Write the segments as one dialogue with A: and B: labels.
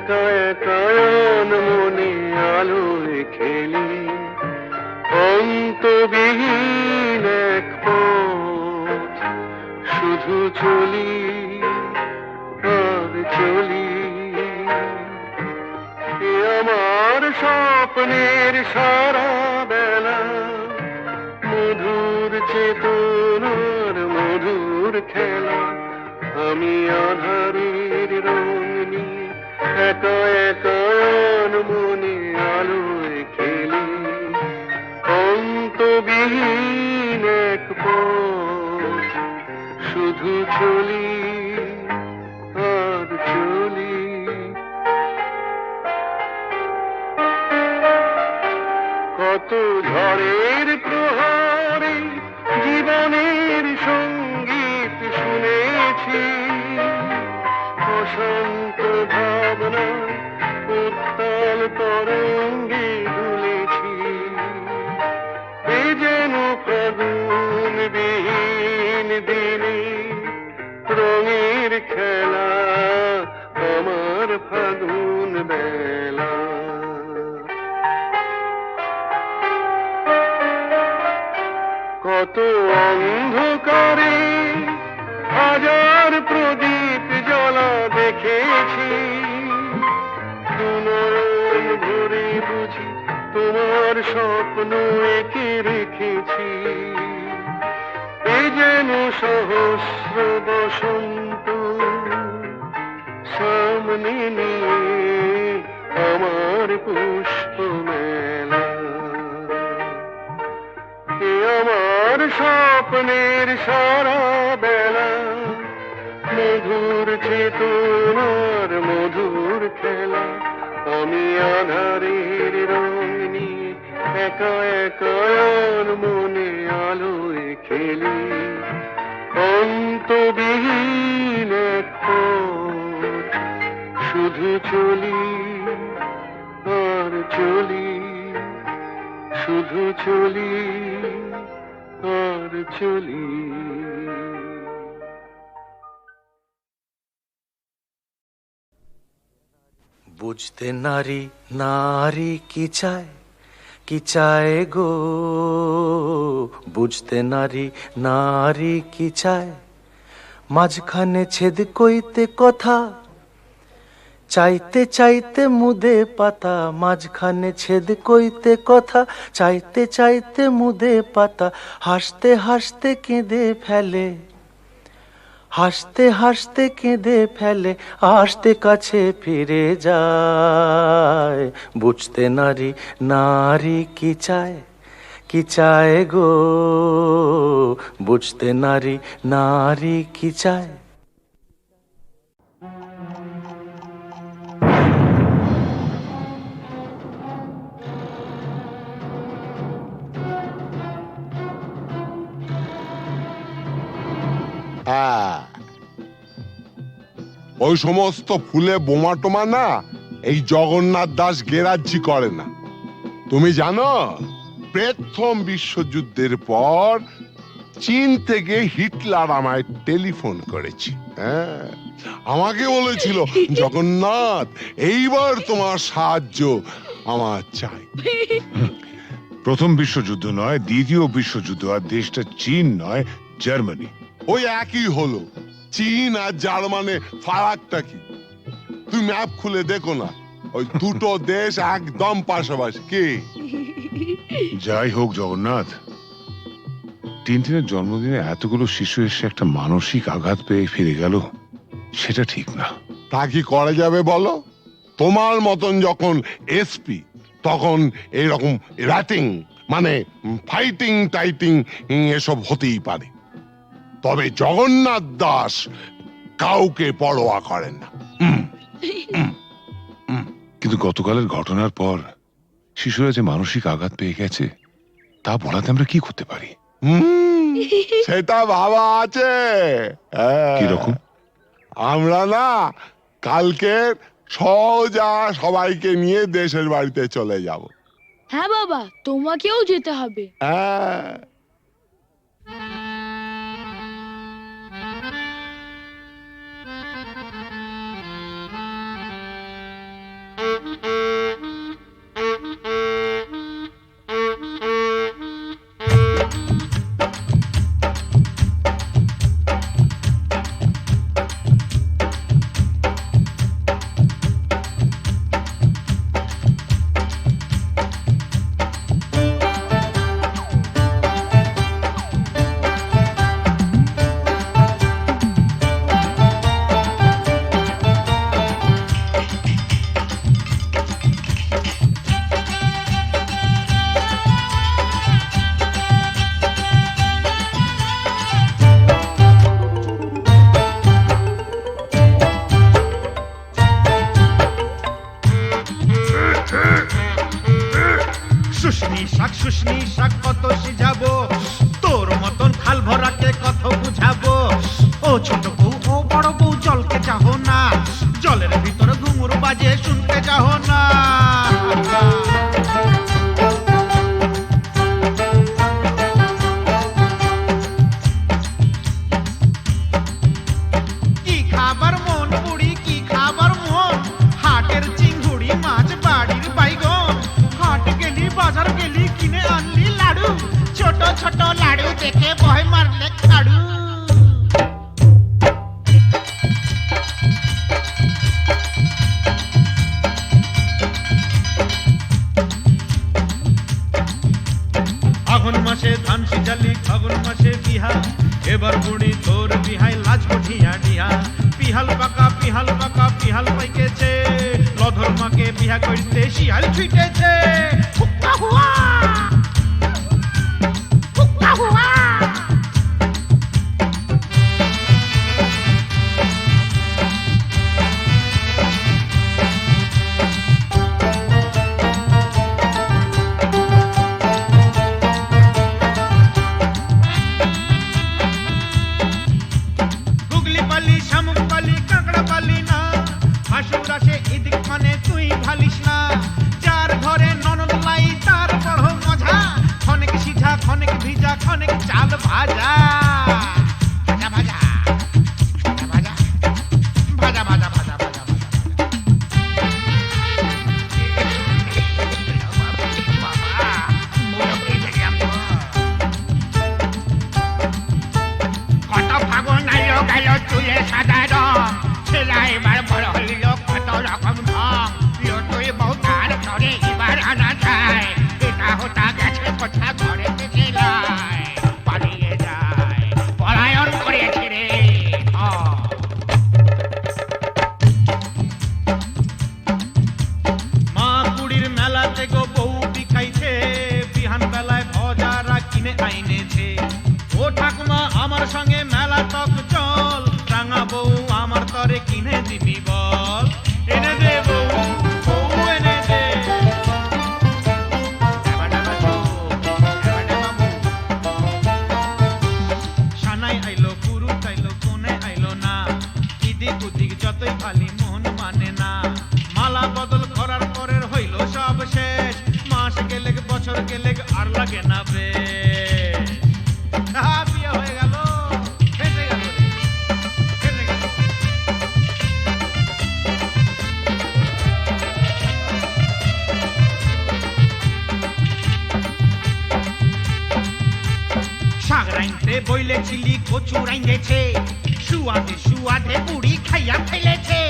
A: একা একা মনে আলোয় খেলি, অন্তবিহীন এক পথ শুধু চলি আর চলি। এ আমার স্বপ্নের সারা বেলা, মধুর চেতনার মধুর খেলা। আমি আধারের রং নিয়ে একা একা মনে আলোয় খেলি, অন্তবিহীন এক পথ শুধু চলি আর চলি। কত ঝড়ের প্রহরে জীবনের সঙ্গীত শুনেছি, অশান্ত ভাবনা উত্তাল তরঙ্গে দুলেছি। এ যেন ফাগুন বিহীন দিনে রঙের খেলা, আমার ফাগুন বেলা। কত অন্ধকারে হাজার প্রদীপ জ্বলা দেখেছি, দুনয়ন ভরে বুঝি তোমার স্বপ্ন এঁকে রেখেছি। এ যেন সহস্র বসন্ত সামনে নিয়ে আমার পুষ্প মেলা। এ আমার স্বপ্নের সারা বেলা, মধুর চেতনার মধুর খেলা। আমি আধারের রং নিয়ে একা একা মনে আলোয় খেলি, অন্তবিহীন এক পথ শুধু চলি আর চলি, শুধু চলি আর চলি।
B: বুঝতে নারী নারী কি চায় গো, বুঝতে নারী নারী কি চায়। মাঝখানে ছেদ কইতে কথা, চাইতে চাইতে মুদে পাতা। মাঝখানে ছেদ কইতে কথা, চাইতে চাইতে মুদে পাতা। হাসতে হাসতে কেঁদে ফেলে, হাসতে হাসতে কেঁদে ফেলে, আসতে কাছে ফিরে যায়। বুঝতে নারী নারী কি চায় গো, বুঝতে নারী নারী কি চায়।
C: ওই সমস্ত ফুলে বোমা টোমা না এই জগন্নাথ দাস গেরাজ্জি করে না। তুমি জানো প্রথম বিশ্বযুদ্ধের পর চীন থেকে হিটলার আমায় টেলিফোন করেছে। হ্যাঁ, আমাকে বলেছিল জগন্নাথ এইবার তোমার সাহায্য আমার চাই।
D: প্রথম বিশ্বযুদ্ধ নয়, দ্বিতীয় বিশ্বযুদ্ধ, আর দেশটা চীন নয়, জার্মানি।
C: ওই একই হলো, চীন আর জার্মানে ফারাকটা কি? তুই ম্যাপ খুলে দেখো না, ওই দুটো দেশ একদম পাশাপাশি। কি
D: যাই হোক জগন্নাথ, টিনটিনের জন্মদিনে এতগুলো শিশু এসে একটা মানসিক আঘাত পেয়ে ফিরে গেল, সেটা ঠিক না।
C: তা কি করা যাবে বলো? তোমার মতন যখন এসপি তখন এইরকম র্যাটিং মানে ফাইটিং টাইটিং এসব হতেই পারে, তবে জগন্নাথ দাস কাউকে পরোয়া করেন না।
D: কিন্তু গতকালের ঘটনার পর শিশুরা যে মানসিক আঘাত পেয়ে গেছে, তা বলাতে আমরা কি করতে পারি?
C: সেটা ভাবা আছে।
D: কিরকম?
C: আমরা না কালকে সোজা সবাইকে নিয়ে দেশের বাড়িতে চলে যাব।
E: হ্যাঁ বাবা, তোমাকেও যেতে হবে।
C: হ্যাঁ,
F: শুশনি শাক কত সিজাবো, তোর মতন খাল ভরাকে কত বুঝাবো। ও ছোট বউ ও বড় বউ জলকে চাহো না, জলের ভিতর ঘুঙুর বাজে শুনতে চাহো না। কি খাবার মন পুরি, কি খাবার মন, হাটের চিংড়ি মাছ বাড়ির বাইগন। হাট গেলি বাজার গেলি কিনে আনলি লাড়ু, ছোট ছোট লাড়ু দেখে ভয় মারলে খাড়ু। আঘন মাসে ধান সিজালি ফাগুন মাসে বিহা, এবার বুড়ি তোর বিহাই লাজ কঠিয়া ডিহা। পিহাল পাকা পিহাল পাইকেছে, লধর মাকে বিহা করতে শিয়াল ছুটেছে। হুক্কা হুয়া, হুক্কা হুয়া। গুগলি পালি শামুক পালি কাঁকড়া পালি না, হাসুর আসে এদিক মানে তুই ভালিস না। যার ঘরে ননদ লাই তার বড় মজা, খনেক সিঝা খনেক ভিজা খনেক চাল ভাজা। ভাজা ভাজা ভাজা ভাজা ভাজা ভাজা ভাজা কত ফাগুন আইলো গেল চুলে সাদা রং, ছেলা এবার বড় হইল কত রকম ঢং। প্রিয় তুই বউ তার তরে এবার আনা যায়, এটা হতা গেছে কথা ঘরে থেকে যায়, পালিয়ে যায় পলায়ন করেছে রে। মা কুড়ির মেলাতে গো বউ বিখাইছে, বিহান বেলায় ভজারা কিনে আইনেছে। ও ঠাকুমা আমার সঙ্গে মেলা তক চল, রাঙা বউ আমার তরে কিনে দিবি বল। এনে দে বউ, বউ এনে দে। ডাবা ডাবা চোখ, ডাবা ডাবা মুখ। সানাই আইলো পুরুষ আইলো কোনে আইলো না, ইদিক উদিক যতই ভালি মন মানে না। মালা বদল করার পরের হইল সব শেষ, মাস গেলে বছর গেলে আর লাগে না বেশ। বিয়ে হয়ে গেল, ফেসে গেল রে, ফেসে গেল। শাক রাইনতে বইলেছিলি কচু রাইন্দেছে, সুয়াদে সুয়াদে বুড়ি খাইয়া ফেলেছে।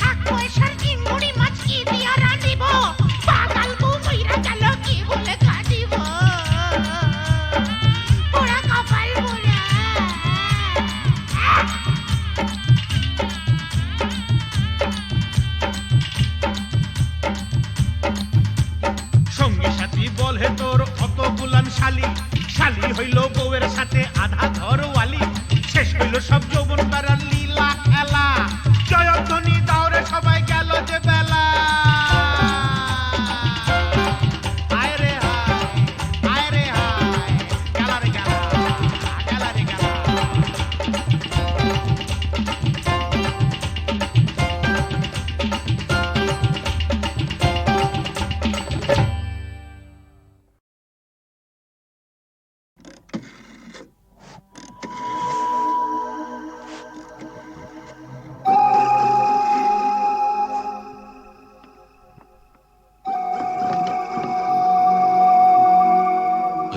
F: এক পয়সার চিংড়ি মাছ কি দিয়া রাঁধিব, পাগাল বউ মইরা গেল কি বলে কাঁদিব। পোড়া কপাল পোড়া। সঙ্গী সাথী বলে তোর অত গুলাম শালি, শালি হইল বউয়ের সাথে আধা ঘরওয়ালি। শেষ হইল সব যৌবন বেড়ার লীলা খেলা, জয়ধ্বনি দাওরে সবাই গেল যে বেলা। আয় রে হায়, আয় রে হায়, গেলা রে গেলা, গেলা রে গেলা।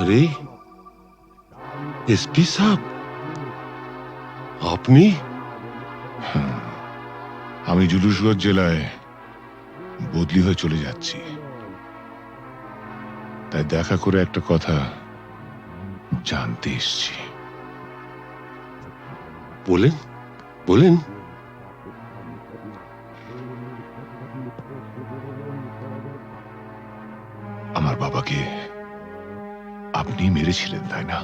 C: আরে এসপি সাহেব, আপনি?
D: আমি জুলুসগঞ্জ জেলায় বদলি হয়ে চলে যাচ্ছি, তাই দেখা করে একটা কথা জানতে এসছি।
C: বলেন বলেন।
D: আমার বাবাকে আপনি মেরেছিলেন তাই না?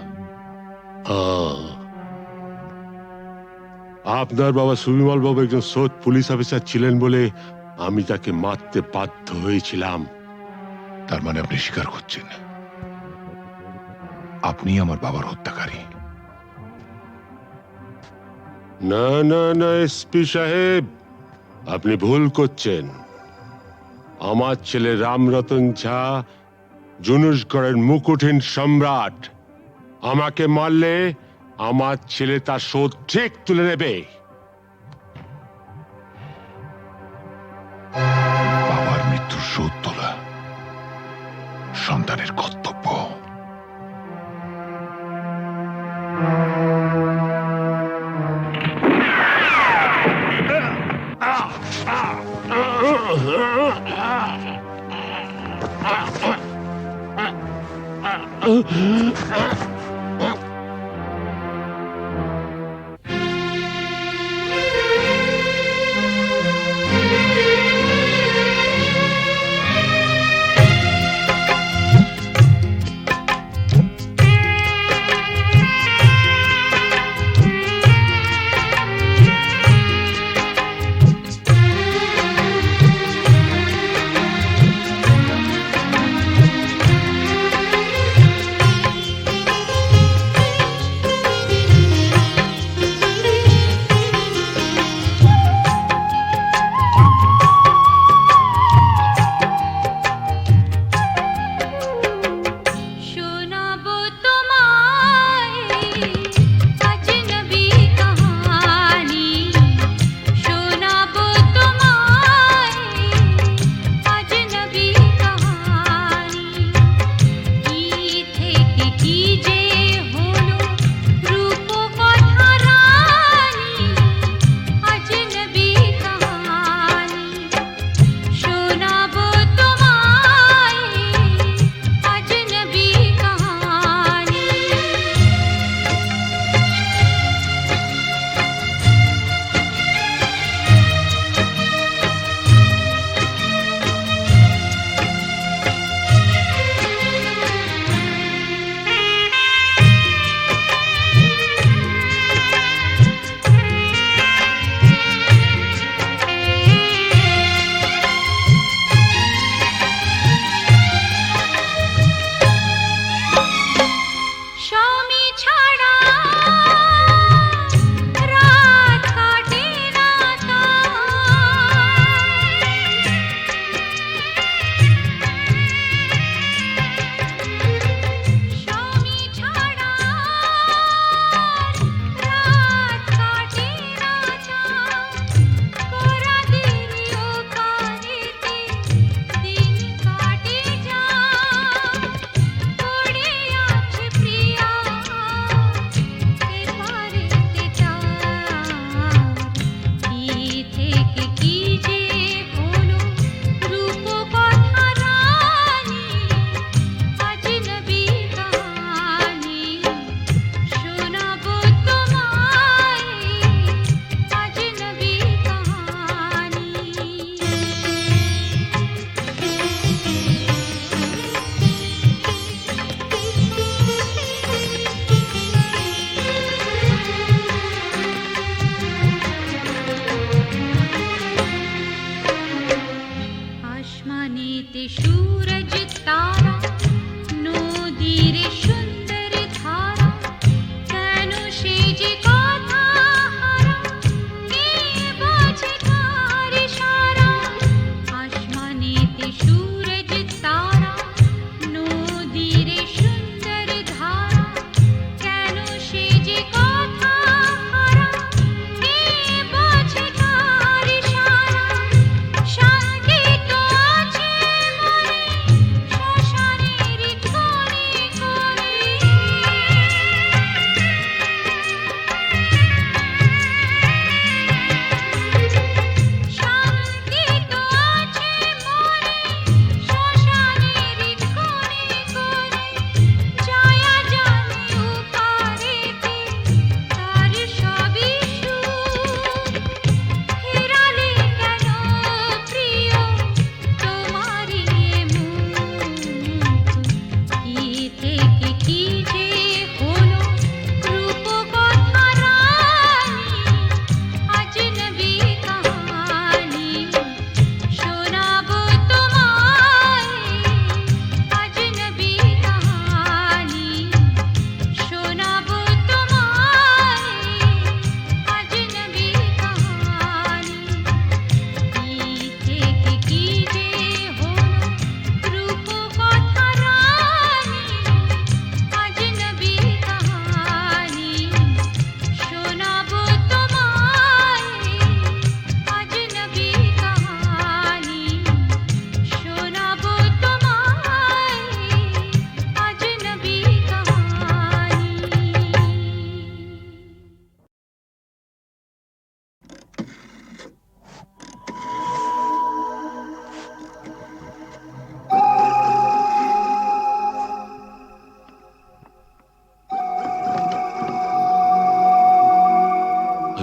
C: আপনার বাবা সুবিমল বাবু একজন সৎ পুলিশ অফিসার ছিলেন বলে আমি তাকে মারতে বাধ্য হয়েছিলাম।
D: তার মানে আপনি স্বীকার করছেন আপনি আমার বাবার হত্যাকারী?
G: না না না এসপি সাহেব, আপনি ভুল করছেন। আমার ছেলে রামরতন ঝা জুনুসগড়ের মুকুটহীন সম্রাট। আমাকে মারলে আমার ছেলে তার শোধ ঠিক তুলে নেবে।
D: বাবার মৃত্যুর শোধ তোলা সন্তানের কর্তব্য।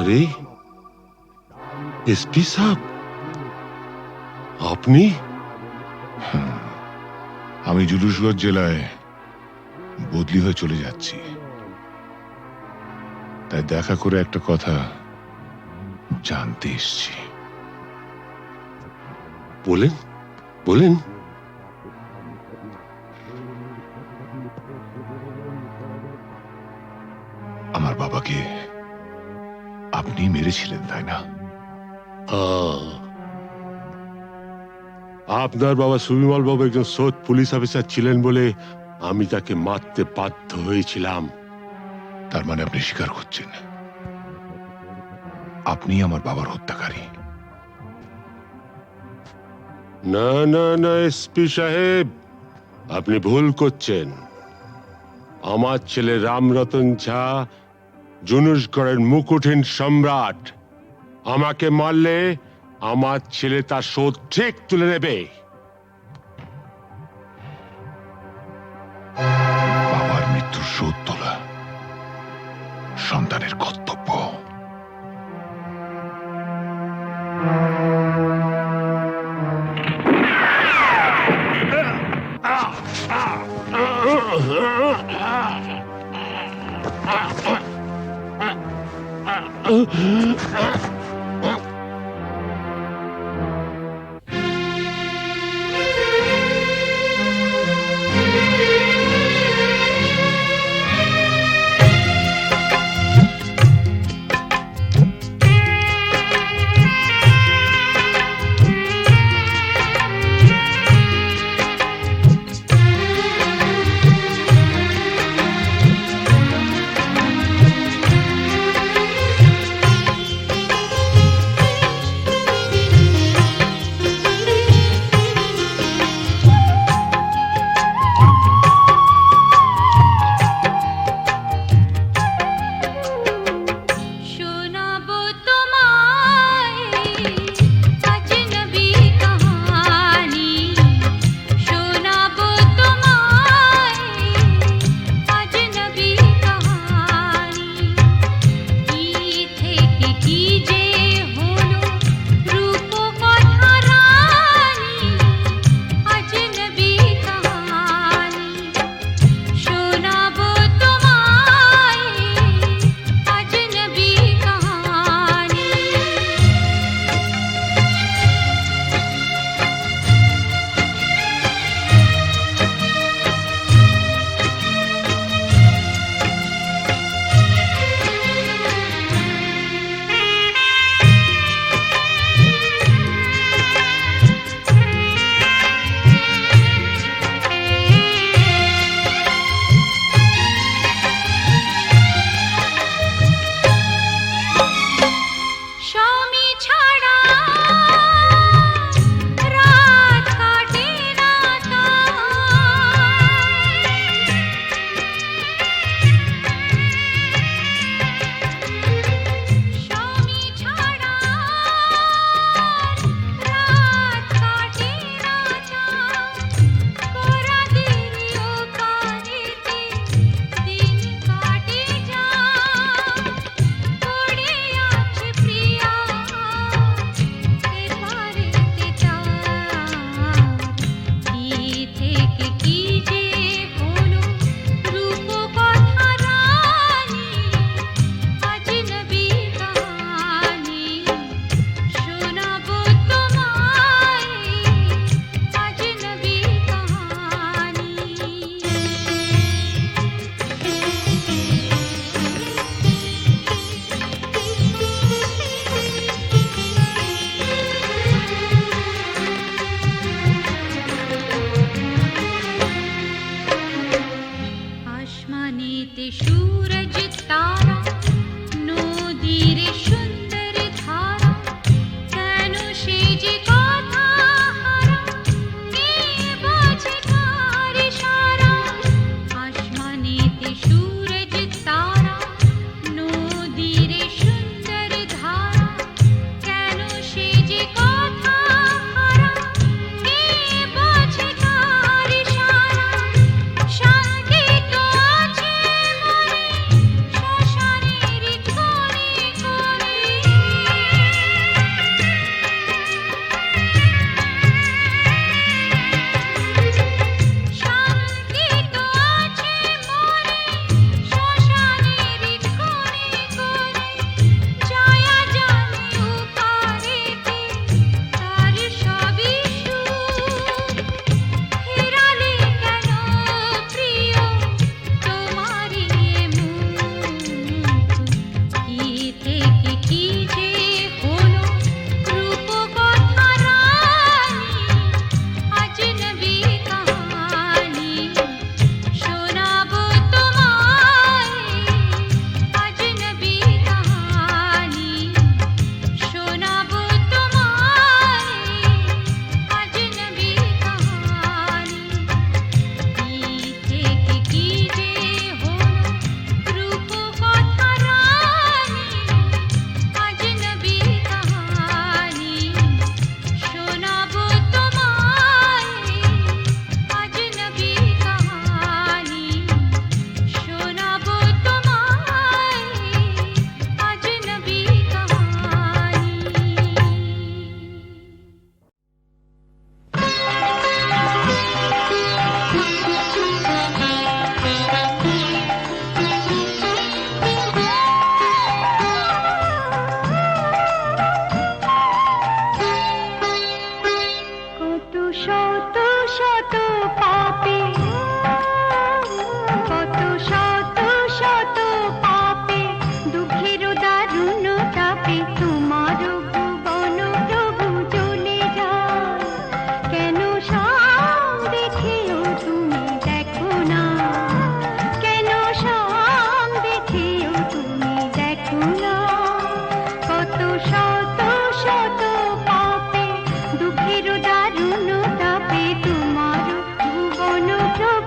G: আরে এসপি সাহেব, আপনি?
D: আমি জুলুসগঞ্জ জেলায় বদলি হয়ে চলে যাচ্ছি, তাই দেখা করে একটা কথা জানতে এসছি।
G: বলেন বলেন।
D: আমার বাবাকে আপনি মেরেছিলেন, তাই না?
G: আপনার বাবা সুবিমল বাবু একজন সৎ পুলিশ অফিসার ছিলেন বলে আমি তাকে মারতে বাধ্য হয়েছিলাম।
D: তার মানে আপনি স্বীকার করছেন আপনি আমার বাবার হত্যাকারী?
G: না না না এসপি সাহেব, আপনি ভুল করছেন। আমার ছেলে রামরতন ঝা জুনুসগড়ের মুকুটহীন সম্রাট। আমাকে মারলে আমার ছেলে তার শোধ ঠিক তুলে নেবে।
D: বাবার মৃত্যুর শোধ তোলা সন্তানের কর্তব্য।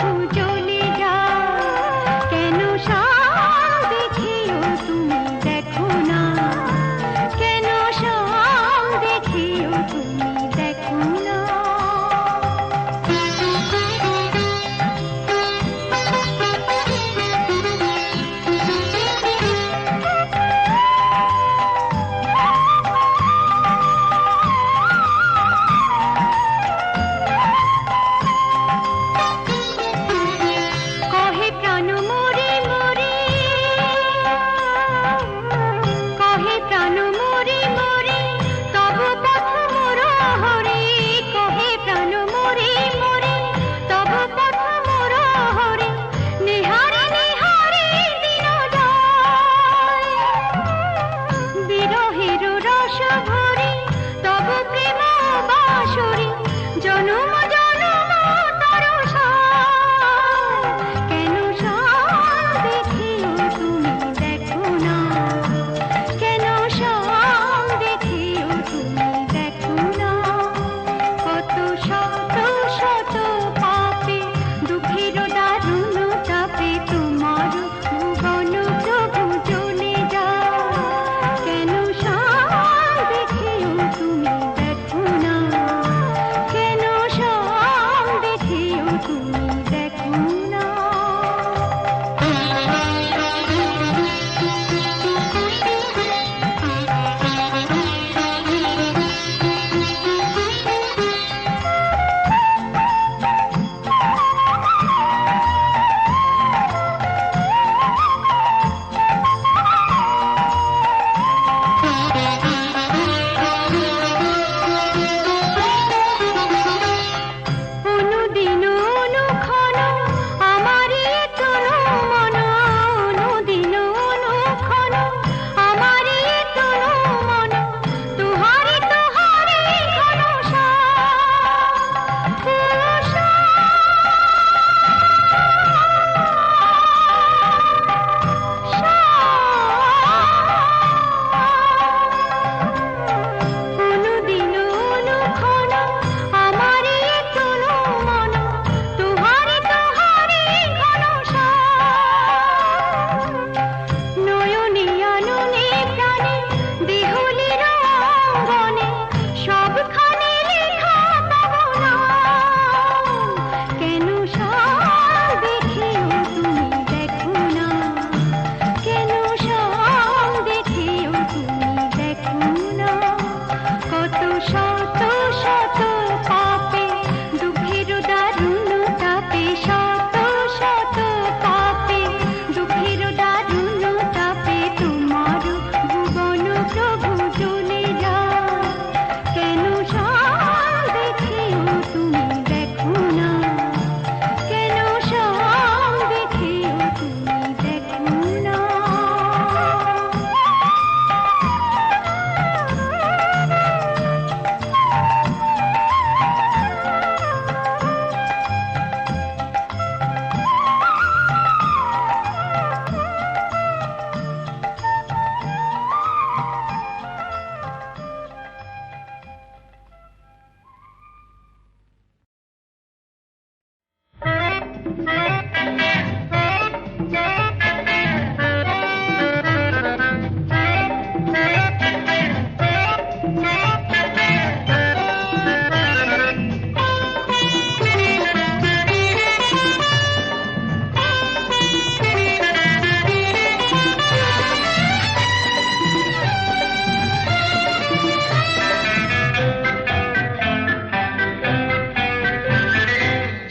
H: প্রভু চলে যায়, কেন সব দেখেও তুমি দেখো না, কেন সব দেখেও তুমি দেখো না। কহে প্রাণ মরে মরে, কহে প্রাণ মরে মরে, তব পথ মোর হরে, কহে প্রাণ মরে মরে, তব পথ মোর হরে, নিহারে নিহারে দিন যায়, বিরহের রস ভরে, তব প্রেম বাসরে, জনম জনম তরসায়, কেন সব দেখেও তুমি দেখো না, কেন সব দেখেও তুমি দেখো না। কত শত শত পাপে, দুঃখের দারুণ চাপে, তোমার ভুবন প্রভু চলে যায়, কেন সব দেখেও তুমি দেখো না, কেন সব দেখেও তুমি দেখো না। অনুদিন অনুক্ষণ আমারি তনু মন, অনুদিন অনুক্ষণ আমারি তনু মন, তুহারি তুহারি ঘন অনুদিন অনুক্ষণ আমারি তনু মন, তুহারি তুহারি ঘন নয়নে আননে প্রাণে, দেহলির অঙ্গনে, সবখানে লেখা পাবনা, কেন সব দেখেও তুমি দেখো না, কেন সব দেখেও তুমি দেখো না। কত শত শত পাপে, দুঃখের দারুণ তাপে, শত শত পাপে, দুঃখের দারুণ তাপে, তোমার ভুবন প্রভু চলে যায়, কেন সব দেখেও তুমি দেখো না, কেন সব দেখেও তুমি দেখো না।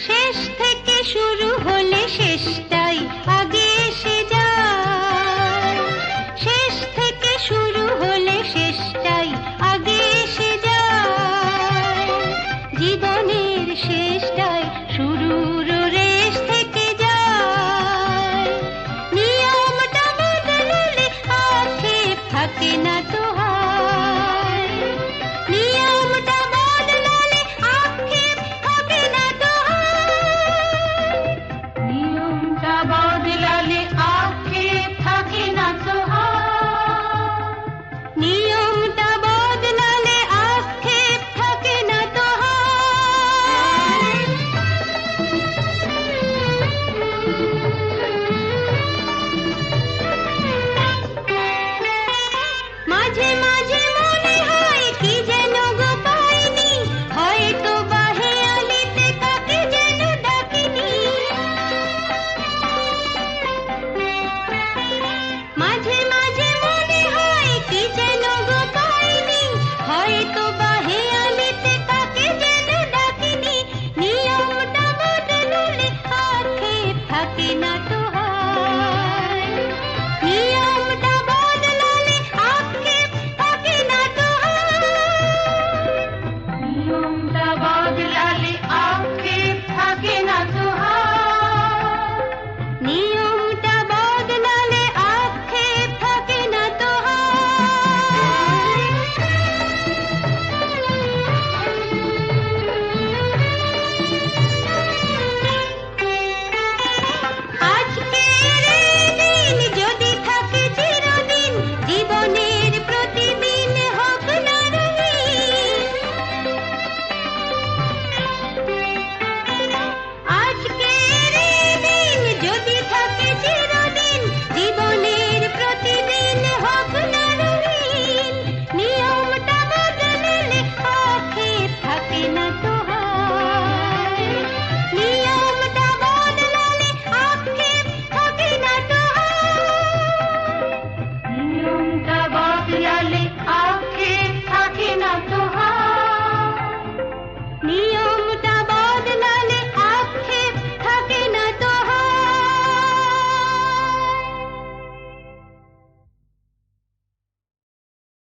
H: শেষ থেকে শুরু হলে শেষ থাকে না তো হয় নিয়মটা বদলালে আক্ষেপ থাকে না তো হয় নিয়মটা বদলালে আক্ষেপ থাকে না তো হয় নিয়মটা বদলালে আক্ষেপ থাকে না তো আজকের দিন যদি থাকে চিরদিন জীবনের প্রতিদিন হোক না রঙিন আজকের দিন যদি থাকে চিরদিন জীবনের প্রতিদিন হোক না রঙিন নিয়মটা বদলালে আক্ষেপ থাকে না